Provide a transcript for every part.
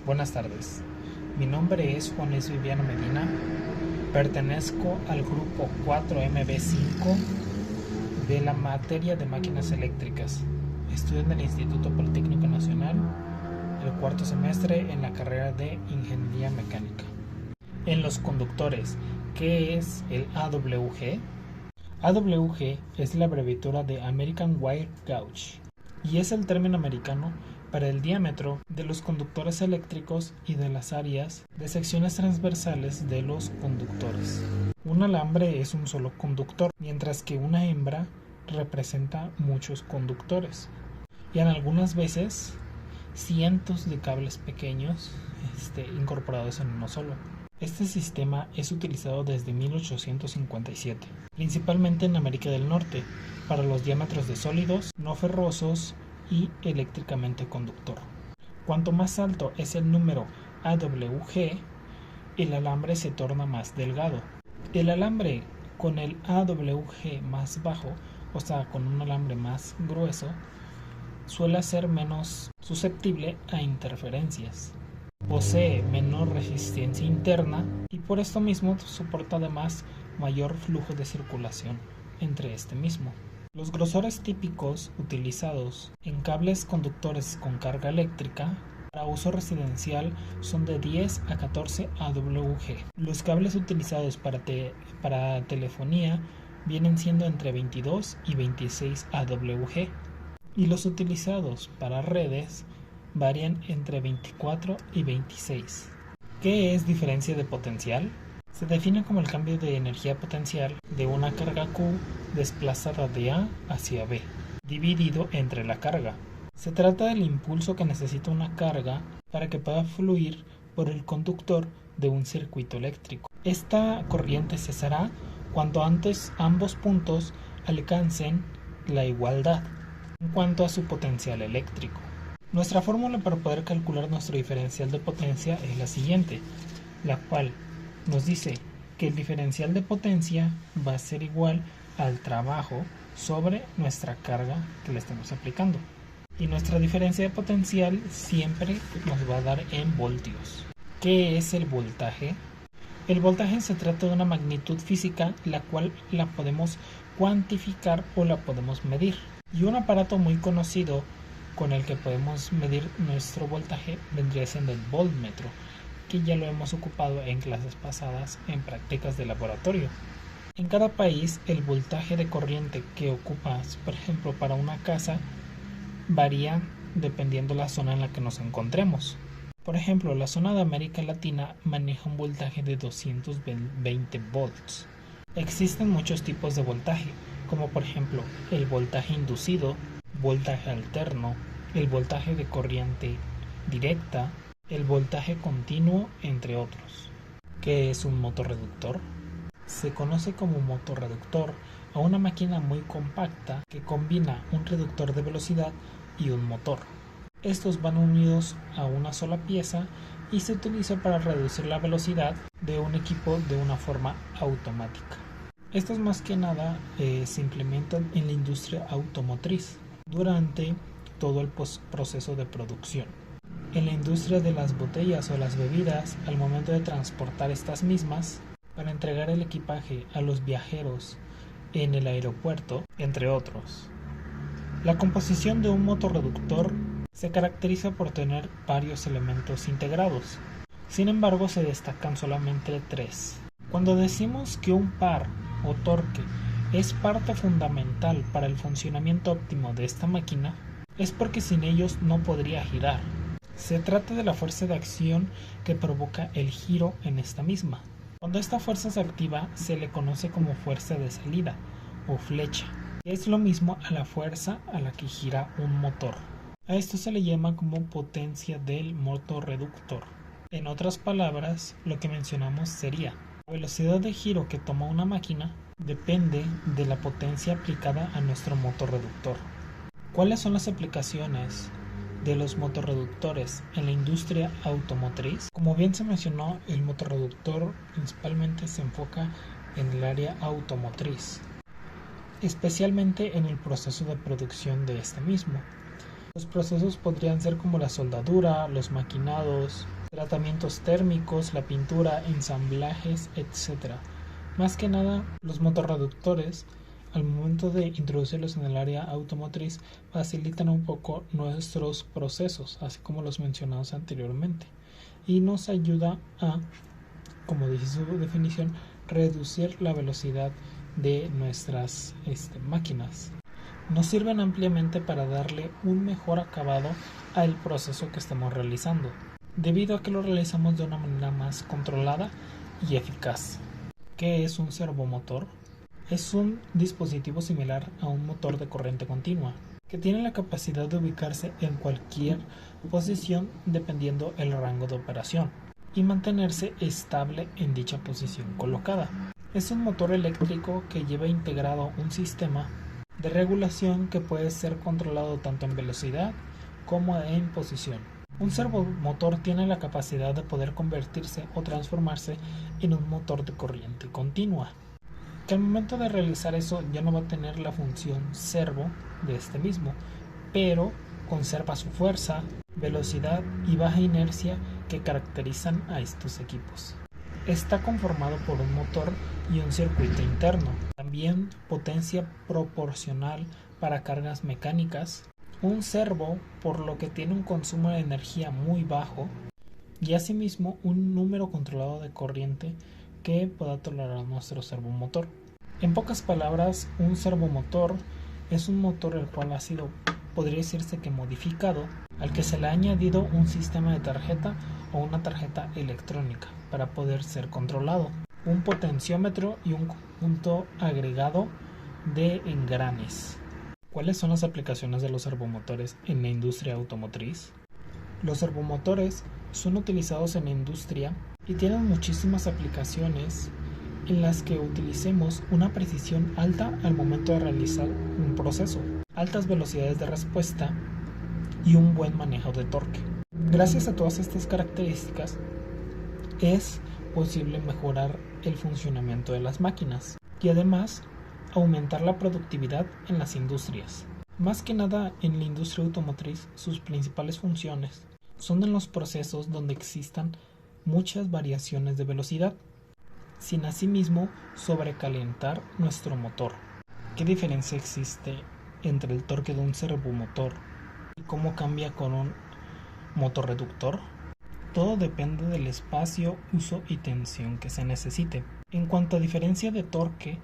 Buenas tardes, mi nombre es Juan Luis Viviano Medina, pertenezco al grupo 4MB5 de la materia de máquinas eléctricas. Estudio en el Instituto Politécnico Nacional, el cuarto semestre en la carrera de Ingeniería Mecánica. En los conductores, ¿qué es el AWG? AWG es la abreviatura de American Wire Gauge y es el término americano para el diámetro de los conductores eléctricos y de las áreas de secciones transversales de los conductores. Un alambre es un solo conductor, mientras que una hembra representa muchos conductores y en algunas veces cientos de cables pequeños incorporados en uno solo. Este sistema es utilizado desde 1857, principalmente en América del Norte, para los diámetros de sólidos, no ferrosos y eléctricamente conductor. Cuanto más alto es el número AWG, el alambre se torna más delgado. El alambre con el AWG más bajo, o sea, con un alambre más grueso, suele ser menos susceptible a interferencias. Posee menor resistencia interna y por esto mismo soporta además mayor flujo de circulación entre este mismo. Los grosores típicos utilizados en cables conductores con carga eléctrica para uso residencial son de 10 a 14 AWG. Los cables utilizados para telefonía vienen siendo entre 22 y 26 AWG y los utilizados para redes varían entre 24 y 26. ¿Qué es diferencia de potencial? Se define como el cambio de energía potencial de una carga Q desplazada de A hacia B, dividido entre la carga. Se trata del impulso que necesita una carga para que pueda fluir por el conductor de un circuito eléctrico. Esta corriente cesará cuando antes ambos puntos alcancen la igualdad en cuanto a su potencial eléctrico. Nuestra fórmula para poder calcular nuestro diferencial de potencia es la siguiente, la cual nos dice que el diferencial de potencia va a ser igual al trabajo sobre nuestra carga que le estamos aplicando. Y nuestra diferencia de potencial siempre nos va a dar en voltios. ¿Qué es el voltaje? El voltaje se trata de una magnitud física la cual la podemos cuantificar o la podemos medir. Y un aparato muy conocido con el que podemos medir nuestro voltaje vendría siendo el voltmetro, que ya lo hemos ocupado en clases pasadas en prácticas de laboratorio. En cada país el voltaje de corriente que ocupas, por ejemplo, para una casa varía dependiendo la zona en la que nos encontremos. Por ejemplo, la zona de América Latina maneja un voltaje de 220 volts. Existen muchos tipos de voltaje, como por ejemplo el voltaje inducido, voltaje alterno, el voltaje de corriente directa, el voltaje continuo, entre otros. ¿Qué es un motorreductor? Se conoce como motorreductor a una máquina muy compacta que combina un reductor de velocidad y un motor. Estos van unidos a una sola pieza y se utiliza para reducir la velocidad de un equipo de una forma automática. Estos más que nada se implementan en la industria automotriz durante todo el proceso de producción. En la industria de las botellas o las bebidas, al momento de transportar estas mismas para entregar el equipaje a los viajeros en el aeropuerto, entre otros. La composición de un motorreductor se caracteriza por tener varios elementos integrados. Sin embargo, se destacan solamente 3. Cuando decimos que un par o torque es parte fundamental para el funcionamiento óptimo de esta máquina, es porque sin ellos no podría girar. Se trata de la fuerza de acción que provoca el giro en esta misma. Cuando esta fuerza se activa, se le conoce como fuerza de salida o flecha, que es lo mismo a la fuerza a la que gira un motor. A esto se le llama como potencia del motorreductor. En otras palabras, lo que mencionamos sería: la velocidad de giro que toma una máquina depende de la potencia aplicada a nuestro motorreductor. ¿Cuáles son las aplicaciones de los motorreductores en la industria automotriz? Como bien se mencionó, el motorreductor principalmente se enfoca en el área automotriz, especialmente en el proceso de producción de este mismo. Los procesos podrían ser como la soldadura, los maquinados, tratamientos térmicos, la pintura, ensamblajes, etc. Más que nada, los motorreductores, al momento de introducirlos en el área automotriz, facilitan un poco nuestros procesos, así como los mencionados anteriormente, y nos ayuda a, como dice su definición, reducir la velocidad de nuestras máquinas. Nos sirven ampliamente para darle un mejor acabado al proceso que estamos realizando, debido a que lo realizamos de una manera más controlada y eficaz. ¿Qué es un servomotor? Es un dispositivo similar a un motor de corriente continua, que tiene la capacidad de ubicarse en cualquier posición dependiendo el rango de operación y mantenerse estable en dicha posición colocada. Es un motor eléctrico que lleva integrado un sistema de regulación que puede ser controlado tanto en velocidad como en posición. Un servomotor tiene la capacidad de poder convertirse o transformarse en un motor de corriente continua, que al momento de realizar eso ya no va a tener la función servo de este mismo, pero conserva su fuerza, velocidad y baja inercia que caracterizan a estos equipos. Está conformado por un motor y un circuito interno, también potencia proporcional para cargas mecánicas, un servo por lo que tiene un consumo de energía muy bajo y asimismo un número controlado de corriente que pueda tolerar nuestro servomotor. En pocas palabras, un servomotor es un motor el cual ha sido, podría decirse que modificado, al que se le ha añadido un sistema de tarjeta o una tarjeta electrónica para poder ser controlado, un potenciómetro y un conjunto agregado de engranes. ¿Cuáles son las aplicaciones de los servomotores en la industria automotriz? Los servomotores son utilizados en la industria y tienen muchísimas aplicaciones en las que utilicemos una precisión alta al momento de realizar un proceso, altas velocidades de respuesta y un buen manejo de torque. Gracias a todas estas características es posible mejorar el funcionamiento de las máquinas y además aumentar la productividad en las industrias. Más que nada en la industria automotriz, sus principales funciones son en los procesos donde existan muchas variaciones de velocidad, sin asimismo sobrecalentar nuestro motor. ¿Qué diferencia existe entre el torque de un servomotor y cómo cambia con un motorreductor? Todo depende del espacio, uso y tensión que se necesite. En cuanto a la diferencia de torque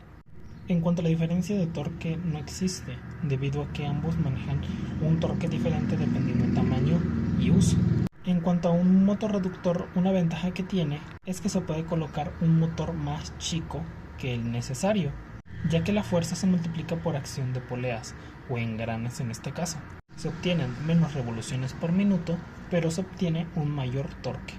no existe, debido a que ambos manejan un torque diferente dependiendo del tamaño y uso. En cuanto a un motorreductor, una ventaja que tiene es que se puede colocar un motor más chico que el necesario, ya que la fuerza se multiplica por acción de poleas o engranes en este caso. Se obtienen menos revoluciones por minuto, pero se obtiene un mayor torque.